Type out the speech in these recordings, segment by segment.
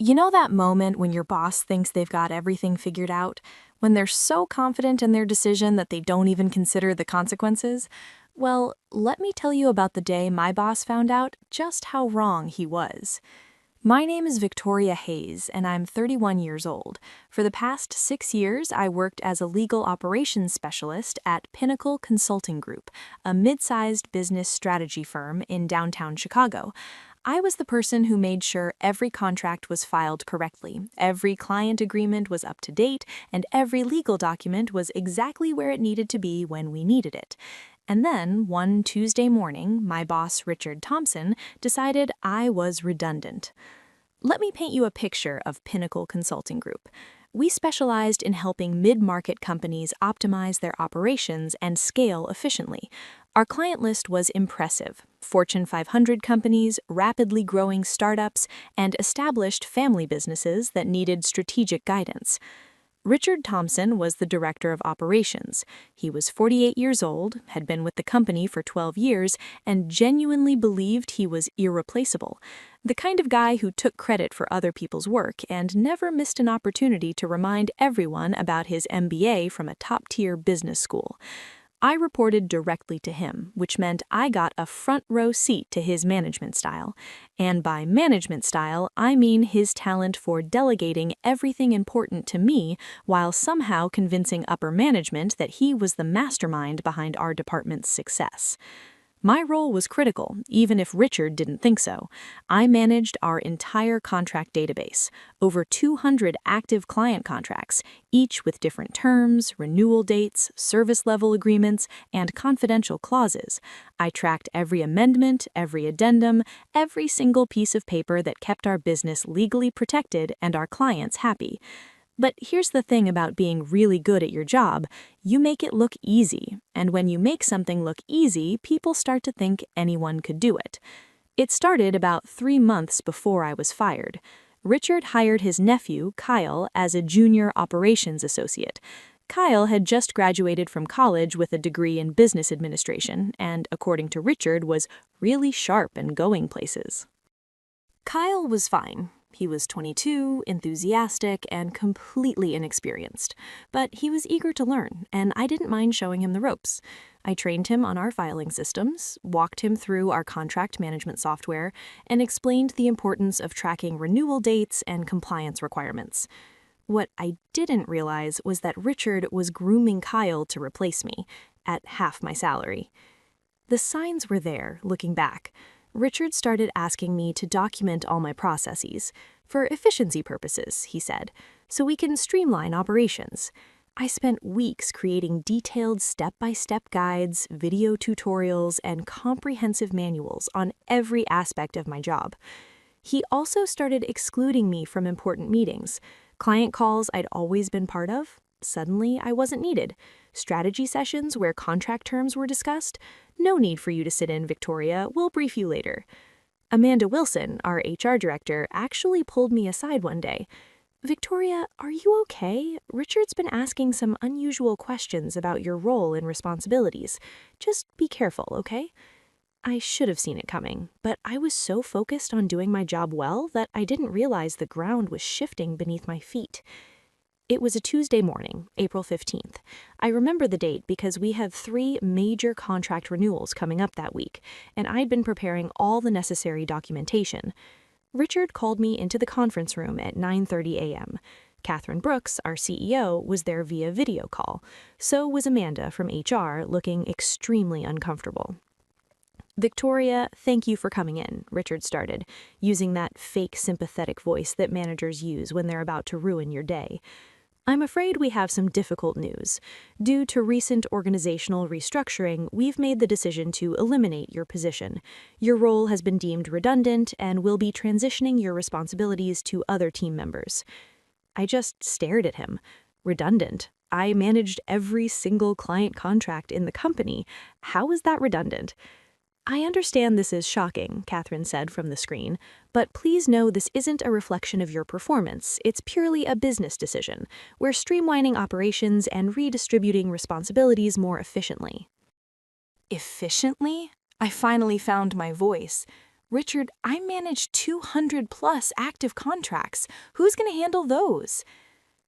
You know that moment when your boss thinks they've got everything figured out? When they're so confident in their decision that they don't even consider the consequences? Well, let me tell you about the day my boss found out just how wrong he was. My name is Victoria Hayes, and I'm 31 years old. For the past 6 years, I worked as a legal operations specialist at Pinnacle Consulting Group, a mid-sized business strategy firm in downtown Chicago. I was the person who made sure every contract was filed correctly, every client agreement was up to date, and every legal document was exactly where it needed to be when we needed it. And then, one Tuesday morning, my boss, Richard Thompson, decided I was redundant. Let me paint you a picture of Pinnacle Consulting Group. We specialized in helping mid-market companies optimize their operations and scale efficiently. Our client list was impressive: Fortune 500 companies, rapidly growing startups, and established family businesses that needed strategic guidance. Richard Thompson was the director of operations. He was 48 years old, had been with the company for 12 years, and genuinely believed he was irreplaceable. The kind of guy who took credit for other people's work and never missed an opportunity to remind everyone about his MBA from a top-tier business school. I reported directly to him, which meant I got a front-row seat to his management style. And by management style, I mean his talent for delegating everything important to me while somehow convincing upper management that he was the mastermind behind our department's success. My role was critical, even if Richard didn't think so. I managed our entire contract database, over 200 active client contracts, each with different terms, renewal dates, service level agreements, and confidential clauses. I tracked every amendment, every addendum, every single piece of paper that kept our business legally protected and our clients happy. But here's the thing about being really good at your job: you make it look easy, and when you make something look easy, people start to think anyone could do it. It started about 3 months before I was fired. Richard hired his nephew, Kyle, as a junior operations associate. Kyle had just graduated from college with a degree in business administration and, according to Richard, was really sharp and going places. Kyle was fine. He was 22, enthusiastic, and completely inexperienced. But he was eager to learn, and I didn't mind showing him the ropes. I trained him on our filing systems, walked him through our contract management software, and explained the importance of tracking renewal dates and compliance requirements. What I didn't realize was that Richard was grooming Kyle to replace me, at half my salary. The signs were there, looking back. Richard started asking me to document all my processes, for efficiency purposes, he said, so we can streamline operations. I spent weeks creating detailed step-by-step guides, video tutorials, and comprehensive manuals on every aspect of my job. He also started excluding me from important meetings. Client calls I'd always been part of, suddenly I wasn't needed. Strategy sessions where contract terms were discussed, no need for you to sit in, Victoria, we'll brief you later. Amanda Wilson, our HR director, actually pulled me aside one day. Victoria, are you okay? Richard's been asking some unusual questions about your role and responsibilities. Just be careful, okay? I should have seen it coming, but I was so focused on doing my job well that I didn't realize the ground was shifting beneath my feet. It was a Tuesday morning, April 15th. I remember the date because we have 3 major contract renewals coming up that week, and I'd been preparing all the necessary documentation. Richard called me into the conference room at 9:30 a.m. Catherine Brooks, our CEO, was there via video call. So was Amanda from HR, looking extremely uncomfortable. Victoria, thank you for coming in, Richard started, using that fake sympathetic voice that managers use when they're about to ruin your day. I'm afraid we have some difficult news. Due to recent organizational restructuring, we've made the decision to eliminate your position. Your role has been deemed redundant and will be transitioning your responsibilities to other team members. I just stared at him. Redundant? I managed every single client contract in the company. How is that redundant? I understand this is shocking, Catherine said from the screen, but please know this isn't a reflection of your performance. It's purely a business decision. We're streamlining operations and redistributing responsibilities more efficiently. Efficiently? I finally found my voice. Richard, I manage 200 plus active contracts. Who's going to handle those?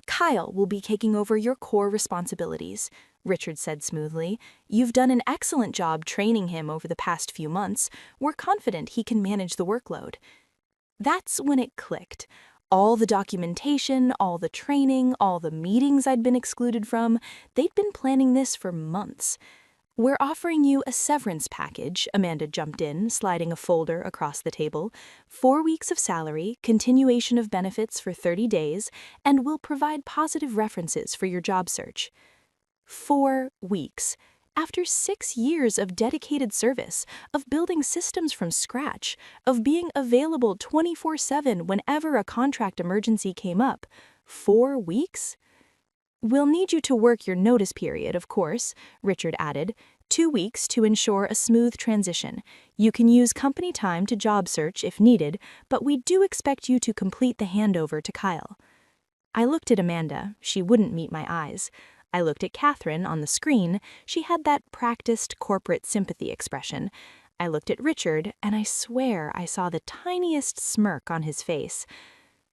Kyle will be taking over your core responsibilities, Richard said smoothly. You've done an excellent job training him over the past few months. We're confident he can manage the workload. That's when it clicked. All the documentation, all the training, all the meetings I'd been excluded from, they'd been planning this for months. We're offering you a severance package, Amanda jumped in, sliding a folder across the table. 4 weeks of salary, continuation of benefits for 30 days, and we'll provide positive references for your job search. 4 weeks. After 6 years of dedicated service, of building systems from scratch, of being available 24/7 whenever a contract emergency came up. 4 weeks? We'll need you to work your notice period, of course, Richard added. 2 weeks to ensure a smooth transition. You can use company time to job search if needed, but we do expect you to complete the handover to Kyle. I looked at Amanda. She wouldn't meet my eyes. I looked at Catherine on the screen. She had that practiced corporate sympathy expression. I looked at Richard, and I swear I saw the tiniest smirk on his face.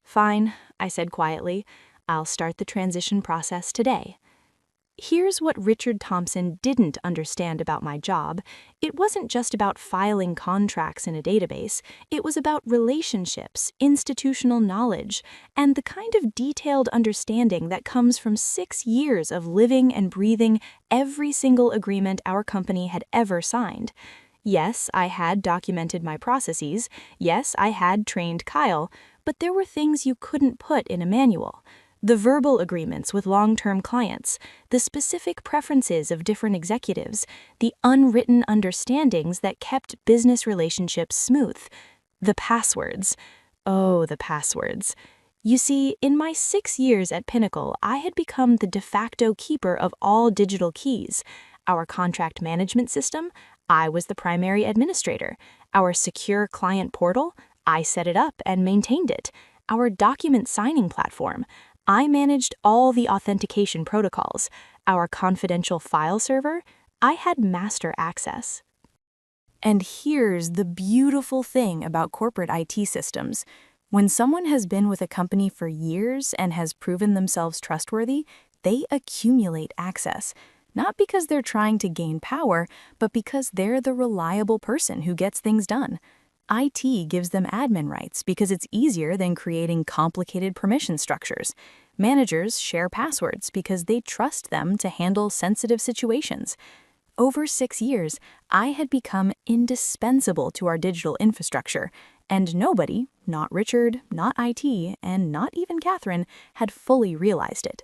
Fine, I said quietly. I'll start the transition process today. Here's what Richard Thompson didn't understand about my job. It wasn't just about filing contracts in a database. It was about relationships, institutional knowledge, and the kind of detailed understanding that comes from 6 years of living and breathing every single agreement our company had ever signed. Yes, I had documented my processes. Yes, I had trained Kyle, but there were things you couldn't put in a manual. The verbal agreements with long-term clients, the specific preferences of different executives, the unwritten understandings that kept business relationships smooth. The passwords. Oh, the passwords. You see, in my 6 years at Pinnacle, I had become the de facto keeper of all digital keys. Our contract management system, I was the primary administrator. Our secure client portal, I set it up and maintained it. Our document signing platform, I managed all the authentication protocols. Our confidential file server, I had master access. And here's the beautiful thing about corporate IT systems. When someone has been with a company for years and has proven themselves trustworthy, they accumulate access. Not because they're trying to gain power, but because they're the reliable person who gets things done. IT gives them admin rights because it's easier than creating complicated permission structures. Managers share passwords because they trust them to handle sensitive situations. Over 6 years, I had become indispensable to our digital infrastructure, and nobody, not Richard, not IT, and not even Catherine, had fully realized it.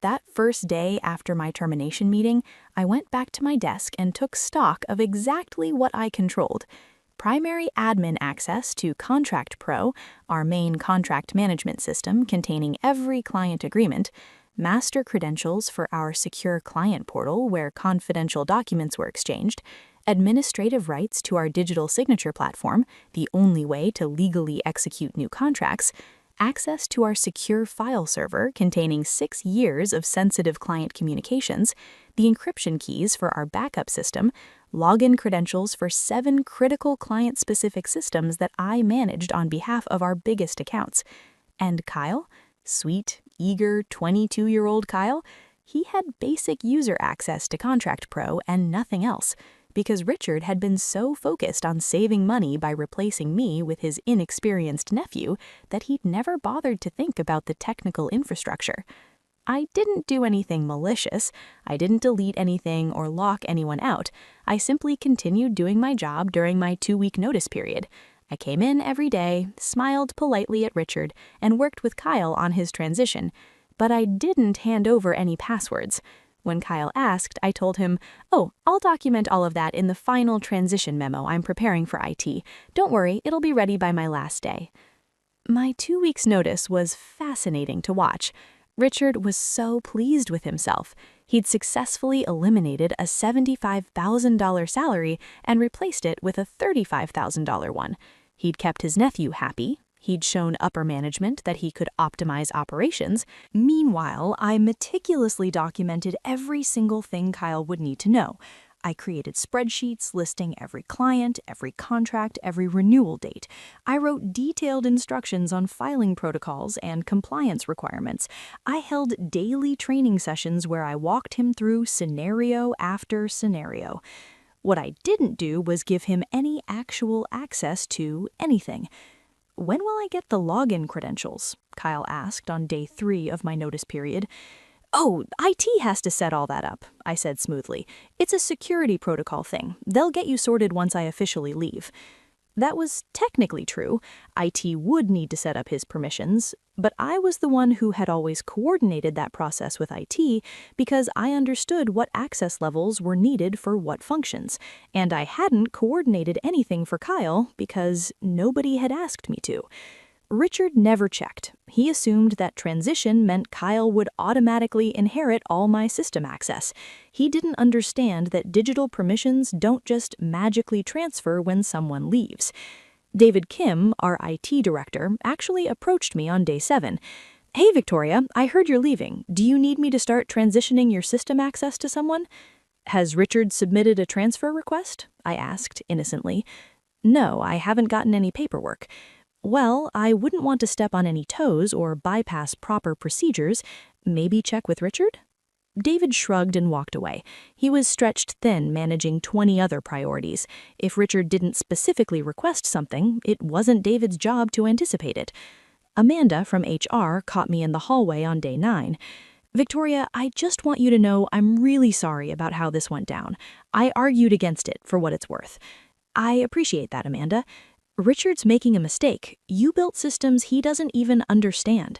That first day after my termination meeting, I went back to my desk and took stock of exactly what I controlled. Primary admin access to Contract Pro, our main contract management system containing every client agreement, master credentials for our secure client portal where confidential documents were exchanged, administrative rights to our digital signature platform, the only way to legally execute new contracts, access to our secure file server containing 6 years of sensitive client communications, the encryption keys for our backup system, login credentials for 7 critical client-specific systems that I managed on behalf of our biggest accounts. And Kyle, sweet, eager 22-year-old Kyle, he had basic user access to Contract Pro and nothing else, because Richard had been so focused on saving money by replacing me with his inexperienced nephew that he'd never bothered to think about the technical infrastructure. I didn't do anything malicious. I didn't delete anything or lock anyone out. I simply continued doing my job during my 2-week notice period. I came in every day, smiled politely at Richard, and worked with Kyle on his transition. But I didn't hand over any passwords. When Kyle asked, I told him, "Oh, I'll document all of that in the final transition memo I'm preparing for IT. Don't worry, it'll be ready by my last day." My 2 weeks' notice was fascinating to watch. Richard was so pleased with himself. He'd successfully eliminated a $75,000 salary and replaced it with a $35,000 one. He'd kept his nephew happy. He'd shown upper management that he could optimize operations. Meanwhile, I meticulously documented every single thing Kyle would need to know. I created spreadsheets listing every client, every contract, every renewal date. I wrote detailed instructions on filing protocols and compliance requirements. I held daily training sessions where I walked him through scenario after scenario. What I didn't do was give him any actual access to anything. "When will I get the login credentials?" Kyle asked on day 3 of my notice period. "Oh, IT has to set all that up," I said smoothly. "It's a security protocol thing. They'll get you sorted once I officially leave." That was technically true. IT would need to set up his permissions, but I was the one who had always coordinated that process with IT because I understood what access levels were needed for what functions, and I hadn't coordinated anything for Kyle because nobody had asked me to. Richard never checked. He assumed that transition meant Kyle would automatically inherit all my system access. He didn't understand that digital permissions don't just magically transfer when someone leaves. David Kim, our IT director, actually approached me on day 7. "Hey, Victoria, I heard you're leaving. Do you need me to start transitioning your system access to someone?" "Has Richard submitted a transfer request?" I asked innocently. "No, I haven't gotten any paperwork." "Well, I wouldn't want to step on any toes or bypass proper procedures. Maybe check with Richard?" David shrugged and walked away. He was stretched thin managing 20 other priorities. If Richard didn't specifically request something, it wasn't David's job to anticipate it. Amanda from HR caught me in the hallway on day 9. "Victoria, I just want you to know I'm really sorry about how this went down. I argued against it for what it's worth." "I appreciate that, Amanda. Richard's making a mistake. You built systems he doesn't even understand."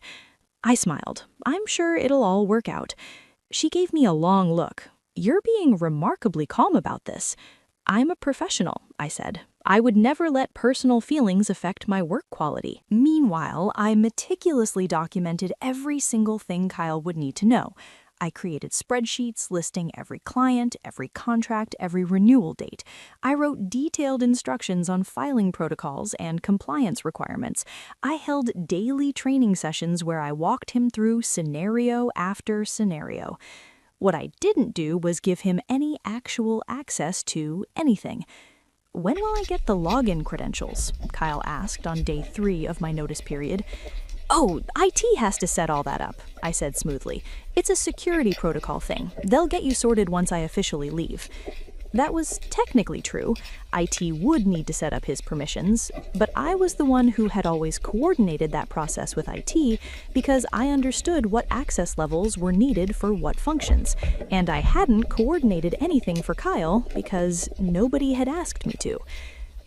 I smiled. "I'm sure it'll all work out." She gave me a long look. "You're being remarkably calm about this." "I'm a professional," I said. "I would never let personal feelings affect my work quality." Meanwhile, I meticulously documented every single thing Kyle would need to know. I created spreadsheets listing every client, every contract, every renewal date. I wrote detailed instructions on filing protocols and compliance requirements. I held daily training sessions where I walked him through scenario after scenario. What I didn't do was give him any actual access to anything. "When will I get the login credentials?" Kyle asked on day 3 of my notice period. "Oh, IT has to set all that up," I said smoothly. "It's a security protocol thing. They'll get you sorted once I officially leave." That was technically true. IT would need to set up his permissions, but I was the one who had always coordinated that process with IT because I understood what access levels were needed for what functions, and I hadn't coordinated anything for Kyle because nobody had asked me to.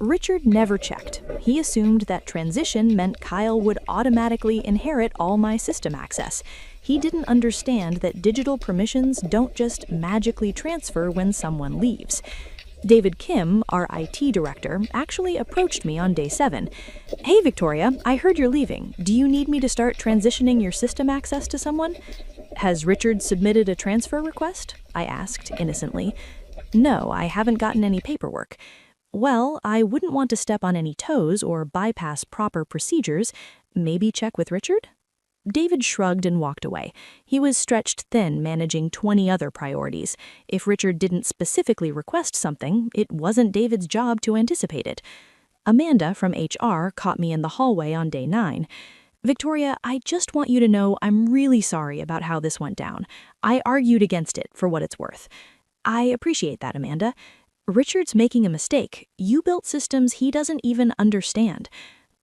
Richard never checked. He assumed that transition meant Kyle would automatically inherit all my system access. He didn't understand that digital permissions don't just magically transfer when someone leaves. David Kim, our IT director, actually approached me on day 7. "Hey, Victoria, I heard you're leaving. Do you need me to start transitioning your system access to someone?" "Has Richard submitted a transfer request?" I asked innocently. "No, I haven't gotten any paperwork." "Well, I wouldn't want to step on any toes or bypass proper procedures. Maybe check with Richard?" David shrugged and walked away. He was stretched thin managing 20 other priorities. If Richard didn't specifically request something, it wasn't David's job to anticipate it. Amanda from HR caught me in the hallway on day 9. "Victoria, I just want you to know I'm really sorry about how this went down. I argued against it for what it's worth." "I appreciate that, Amanda. Richard's making a mistake. You built systems he doesn't even understand."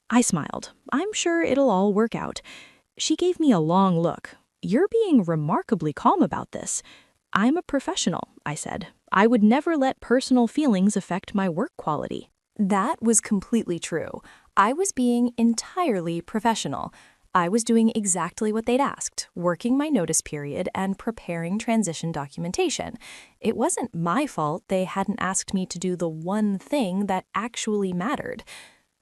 I smiled. "I'm sure it'll all work out." She gave me a long look. "You're being remarkably calm about this." "I'm a professional," I said. "I would never let personal feelings affect my work quality." That was completely true. I was being entirely professional. I was doing exactly what they'd asked, working my notice period and preparing transition documentation. It wasn't my fault they hadn't asked me to do the one thing that actually mattered.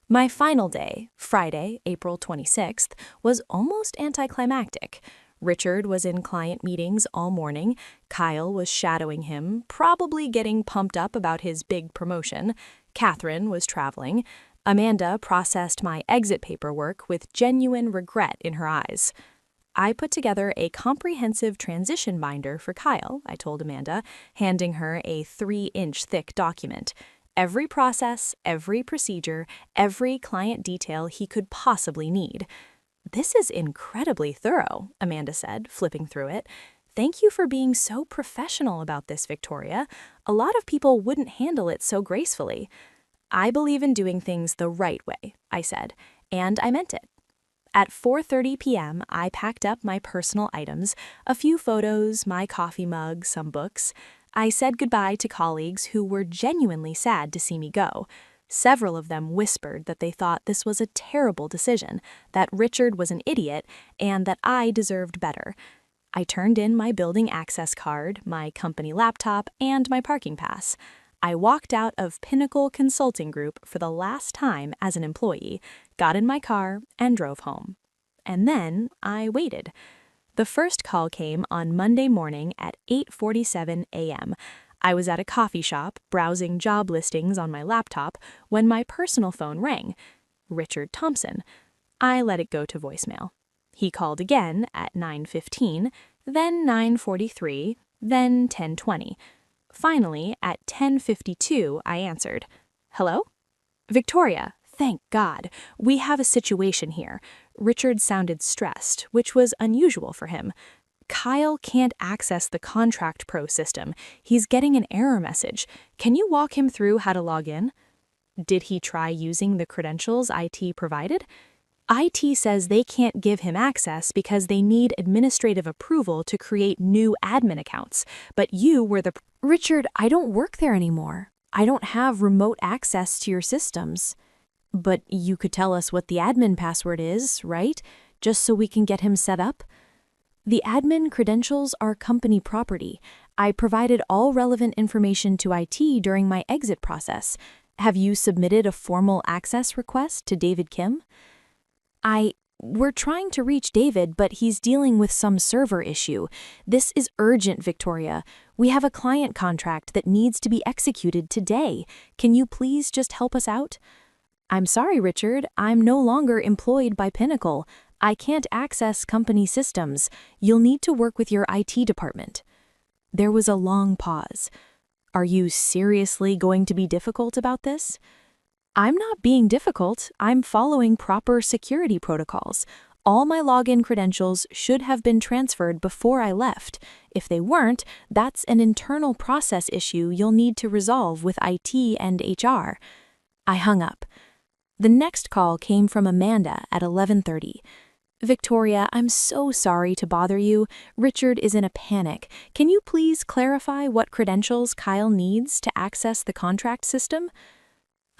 My final day, Friday, April 26th, was almost anticlimactic. Richard was in client meetings all morning. Kyle was shadowing him, probably getting pumped up about his big promotion. Catherine was traveling. Amanda processed my exit paperwork with genuine regret in her eyes. I put together a comprehensive transition binder for Kyle, I told Amanda, handing her a 3-inch thick document. Every process, every procedure, every client detail he could possibly need. This is incredibly thorough, Amanda said, flipping through it. Thank you for being so professional about this, Victoria. A lot of people wouldn't handle it so gracefully. I believe in doing things the right way, I said, and I meant it. At 4:30 p.m., I packed up my personal items, a few photos, my coffee mug, some books. I said goodbye to colleagues who were genuinely sad to see me go. Several of them whispered that they thought this was a terrible decision, that Richard was an idiot, and that I deserved better. I turned in my building access card, my company laptop, and my parking pass. I walked out of Pinnacle Consulting Group for the last time as an employee, got in my car, and drove home. And then I waited. The first call came on Monday morning at 8:47 a.m. I was at a coffee shop browsing job listings on my laptop when my personal phone rang. Richard Thompson. I let it go to voicemail. He called again at 9:15, then 9:43, then 10:20. Finally, at 10:52, I answered. Hello? Victoria, thank God. We have a situation here. Richard sounded stressed, which was unusual for him. Kyle can't access the Contract Pro system. He's getting an error message. Can you walk him through how to log in? Did he try using the credentials IT provided? IT says they can't give him access because they need administrative approval to create new admin accounts, but you were the... Richard, I don't work there anymore. I don't have remote access to your systems. But you could tell us what the admin password is, right? Just so we can get him set up? The admin credentials are company property. I provided all relevant information to IT during my exit process. Have you submitted a formal access request to David Kim? We're trying to reach David, but he's dealing with some server issue. This is urgent, Victoria. We have a client contract that needs to be executed today. Can you please just help us out? I'm sorry, Richard. I'm no longer employed by Pinnacle. I can't access company systems. You'll need to work with your IT department. There was a long pause. Are you seriously going to be difficult about this? I'm not being difficult. I'm following proper security protocols. All my login credentials should have been transferred before I left. If they weren't, that's an internal process issue you'll need to resolve with IT and HR. I hung up. The next call came from Amanda at 11:30. Victoria, I'm so sorry to bother you. Richard is in a panic. Can you please clarify what credentials Kyle needs to access the contract system?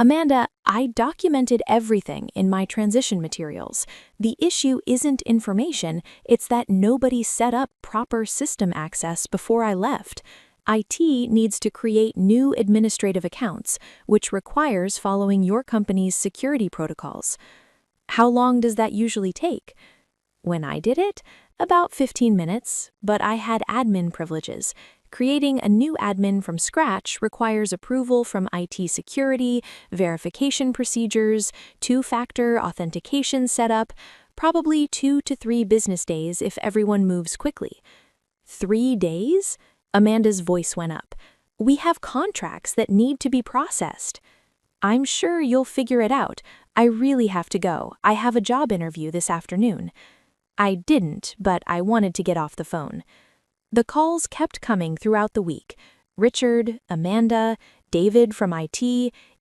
Amanda, I documented everything in my transition materials. The issue isn't information, it's that nobody set up proper system access before I left. IT needs to create new administrative accounts, which requires following your company's security protocols. How long does that usually take? When I did it, about 15 minutes, but I had admin privileges. Creating a new admin from scratch requires approval from IT security, verification procedures, two-factor authentication setup, probably 2 to 3 business days if everyone moves quickly. 3 days? Amanda's voice went up. We have contracts that need to be processed. I'm sure you'll figure it out. I really have to go. I have a job interview this afternoon. I didn't, but I wanted to get off the phone. The calls kept coming throughout the week. Richard, Amanda, David from IT,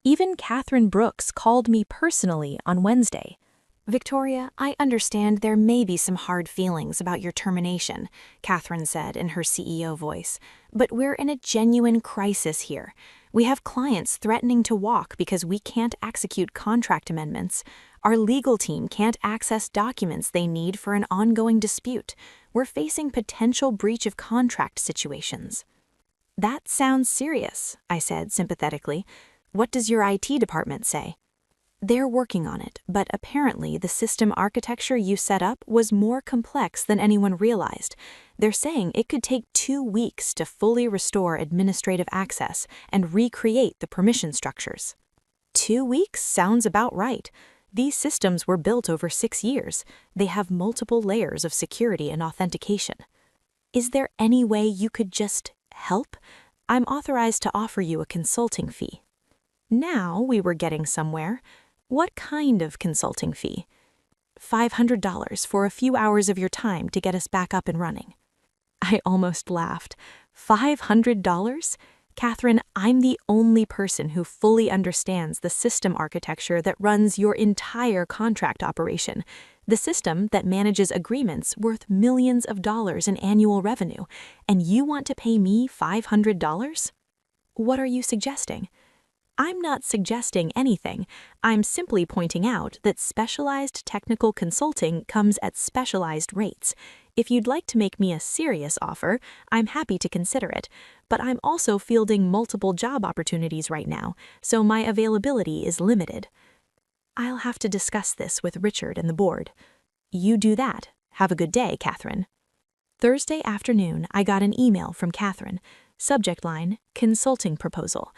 even Catherine Brooks called me personally on Wednesday. Victoria, I understand there may be some hard feelings about your termination, Catherine said in her CEO voice, but we're in a genuine crisis here. We have clients threatening to walk because we can't execute contract amendments. Our legal team can't access documents they need for an ongoing dispute. We're facing potential breach of contract situations. That sounds serious, I said sympathetically. What does your IT department say? They're working on it, but apparently the system architecture you set up was more complex than anyone realized. They're saying it could take 2 weeks to fully restore administrative access and recreate the permission structures. 2 weeks sounds about right. These systems were built over 6 years. They have multiple layers of security and authentication. Is there any way you could just help? I'm authorized to offer you a consulting fee. Now we were getting somewhere. What kind of consulting fee? $500 for a few hours of your time to get us back up and running. I almost laughed. $500? Catherine, I'm the only person who fully understands the system architecture that runs your entire contract operation, the system that manages agreements worth millions of dollars in annual revenue, and you want to pay me $500? What are you suggesting? I'm not suggesting anything. I'm simply pointing out that specialized technical consulting comes at specialized rates. If you'd like to make me a serious offer, I'm happy to consider it, but I'm also fielding multiple job opportunities right now, so my availability is limited. I'll have to discuss this with Richard and the board. You do that. Have a good day, Catherine. Thursday afternoon, I got an email from Catherine. Subject line, consulting proposal.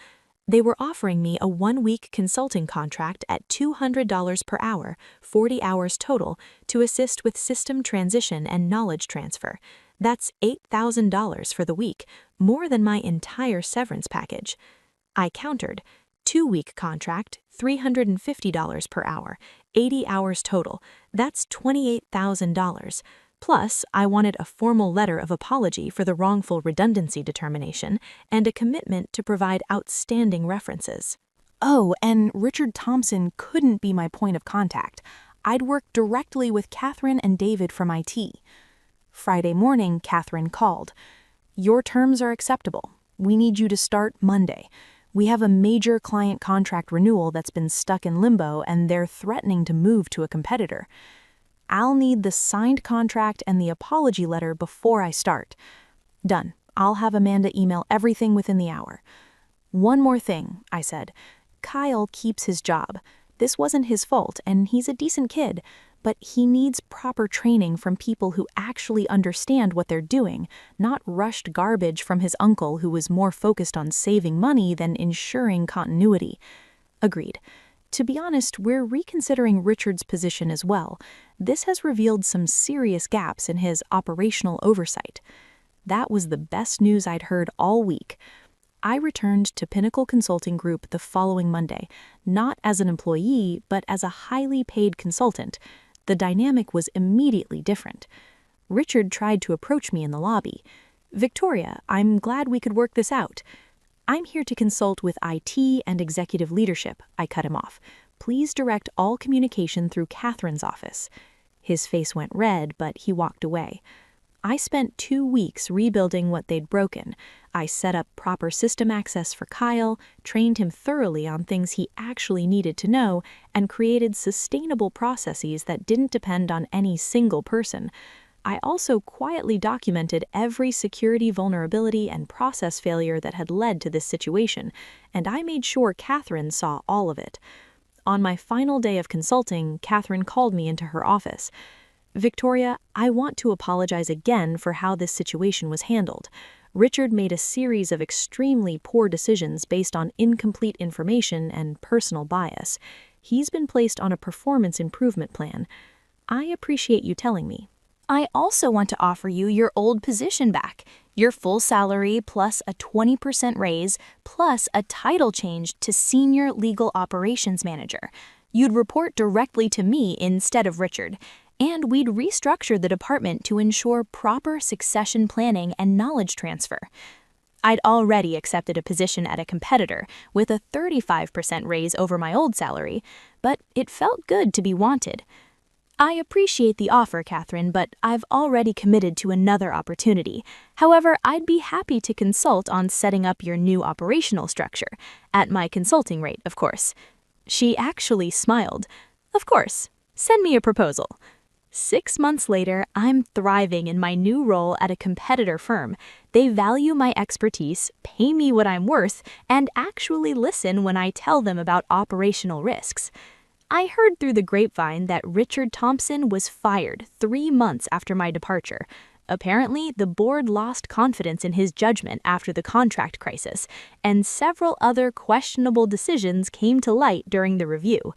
They were offering me a 1-week consulting contract at $200 per hour, 40 hours total, to assist with system transition and knowledge transfer. That's $8,000 for the week, more than my entire severance package. I countered, 2-week contract, $350 per hour, 80 hours total. That's $28,000. Plus, I wanted a formal letter of apology for the wrongful redundancy determination and a commitment to provide outstanding references. Oh, and Richard Thompson couldn't be my point of contact. I'd work directly with Catherine and David from IT. Friday morning, Catherine called. Your terms are acceptable. We need you to start Monday. We have a major client contract renewal that's been stuck in limbo, and they're threatening to move to a competitor. I'll need the signed contract and the apology letter before I start. Done. I'll have Amanda email everything within the hour. One more thing, I said. Kyle keeps his job. This wasn't his fault, and he's a decent kid, but he needs proper training from people who actually understand what they're doing, not rushed garbage from his uncle who was more focused on saving money than ensuring continuity. Agreed. To be honest, we're reconsidering Richard's position as well. This has revealed some serious gaps in his operational oversight. That was the best news I'd heard all week. I returned to Pinnacle Consulting Group the following Monday, not as an employee, but as a highly paid consultant. The dynamic was immediately different. Richard tried to approach me in the lobby. Victoria, I'm glad we could work this out. I'm here to consult with IT and executive leadership, I cut him off. Please direct all communication through Catherine's office. His face went red, but he walked away. I spent 2 weeks rebuilding what they'd broken. I set up proper system access for Kyle, trained him thoroughly on things he actually needed to know, and created sustainable processes that didn't depend on any single person. I also quietly documented every security vulnerability and process failure that had led to this situation, and I made sure Catherine saw all of it. On my final day of consulting, Catherine called me into her office. Victoria, I want to apologize again for how this situation was handled. Richard made a series of extremely poor decisions based on incomplete information and personal bias. He's been placed on a performance improvement plan. I appreciate you telling me. I also want to offer you your old position back, your full salary plus a 20% raise plus a title change to Senior Legal Operations Manager. You'd report directly to me instead of Richard, and we'd restructure the department to ensure proper succession planning and knowledge transfer. I'd already accepted a position at a competitor with a 35% raise over my old salary, but it felt good to be wanted. I appreciate the offer, Catherine, but I've already committed to another opportunity. However, I'd be happy to consult on setting up your new operational structure, at my consulting rate, of course. She actually smiled. Of course. Send me a proposal. 6 months later, I'm thriving in my new role at a competitor firm. They value my expertise, pay me what I'm worth, and actually listen when I tell them about operational risks. I heard through the grapevine that Richard Thompson was fired 3 months after my departure. Apparently, the board lost confidence in his judgment after the contract crisis, and several other questionable decisions came to light during the review.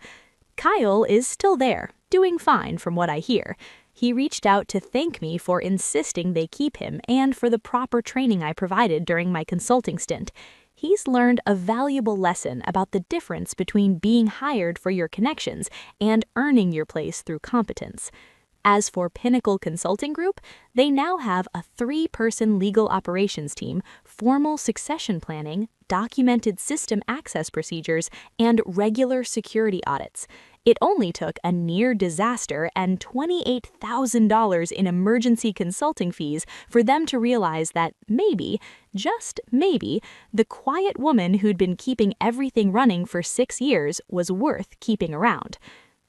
Kyle is still there, doing fine from what I hear. He reached out to thank me for insisting they keep him and for the proper training I provided during my consulting stint. He's learned a valuable lesson about the difference between being hired for your connections and earning your place through competence. As for Pinnacle Consulting Group, they now have a 3-person legal operations team, formal succession planning, documented system access procedures, and regular security audits. It only took a near disaster and $28,000 in emergency consulting fees for them to realize that maybe, just maybe, the quiet woman who'd been keeping everything running for 6 years was worth keeping around.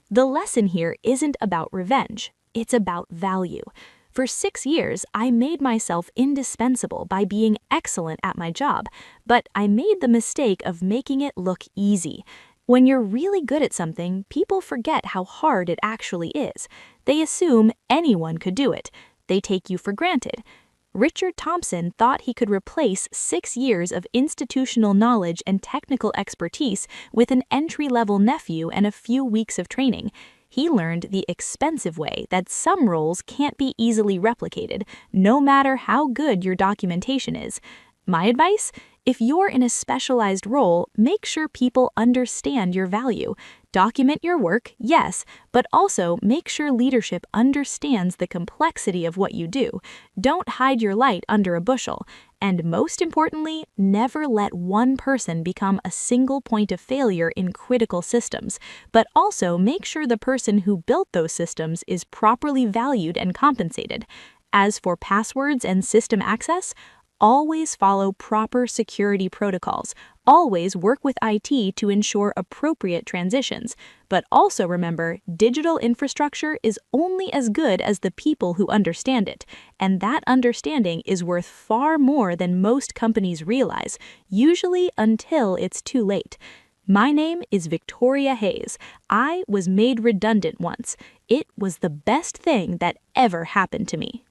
The lesson here isn't about revenge. It's about value. For 6 years, I made myself indispensable by being excellent at my job, but I made the mistake of making it look easy. When you're really good at something, people forget how hard it actually is. They assume anyone could do it. They take you for granted. Richard Thompson thought he could replace 6 years of institutional knowledge and technical expertise with an entry-level nephew and a few weeks of training. He learned the expensive way that some roles can't be easily replicated, no matter how good your documentation is. My advice? If you're in a specialized role, make sure people understand your value. Document your work, yes, but also make sure leadership understands the complexity of what you do. Don't hide your light under a bushel. And most importantly, never let one person become a single point of failure in critical systems, but also make sure the person who built those systems is properly valued and compensated. As for passwords and system access, always follow proper security protocols. Always work with IT to ensure appropriate transitions. But also remember, digital infrastructure is only as good as the people who understand it. And that understanding is worth far more than most companies realize, usually until it's too late. My name is Victoria Hayes. I was made redundant once. It was the best thing that ever happened to me.